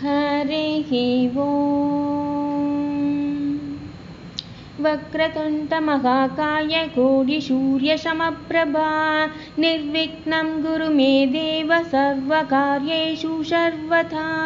हरिः ओम्। वक्रतुण्डमहाकाय कोटिसूर्यसमप्रभा निर्विघ्नं कुरु मे देव सर्वकार्येषु सर्वथा।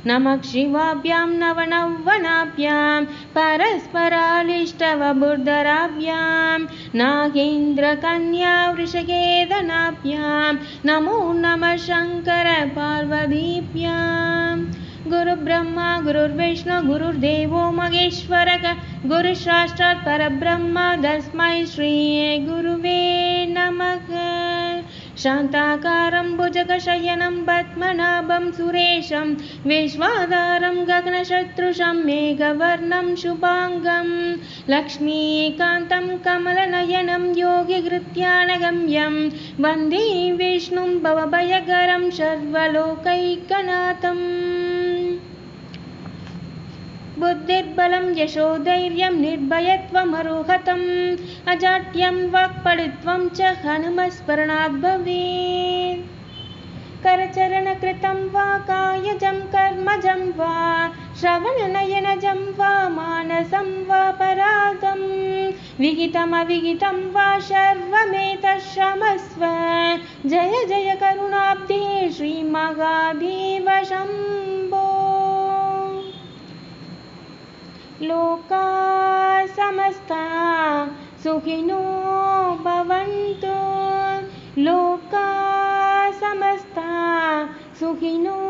नमः शिवाभ्यां नवनवनाभ्यां परस्परालिष्टवबुर्धराभ्यां नागेन्द्रकन्या वृषकेतनाभ्यां नमो नमः शङ्करपार्वतीभ्याम्। गुरुब्रह्मा गुरुर्विष्णु गुरुर्देवो महेश्वरः गुरुसाक्षात् परब्रह्म तस्मै श्री गुरुवे नमः। शान्ताकारं भुजगशयनं पद्मनाभं सुरेशं विश्वाधारं गगनशत्रुशं मेघवर्णं शुभाङ्गं लक्ष्मीकान्तं कमलनयनं योगिहृत्यानगम्यं वन्दे विष्णुं भवभयकरं सर्वलोकैकनाथम्। बुद्धिर्बलं यशोधैर्यं निर्भयत्वमरोहतम् अजाड्यं वाक्पटुत्वं च हनुमत्स्मरणात् भवेत्। करचरणकृतं वा कायजं कर्मजं वा श्रवणनयनजं वा मानसं वा परागं विहितमविहितं वा सर्वमेतत्क्षमस्व। जय जय करुणाब्धे श्रीमहादेव शम्भो। लोका समस्ता सुखिनो भवन्तु। लोका समस्ता सुखिनो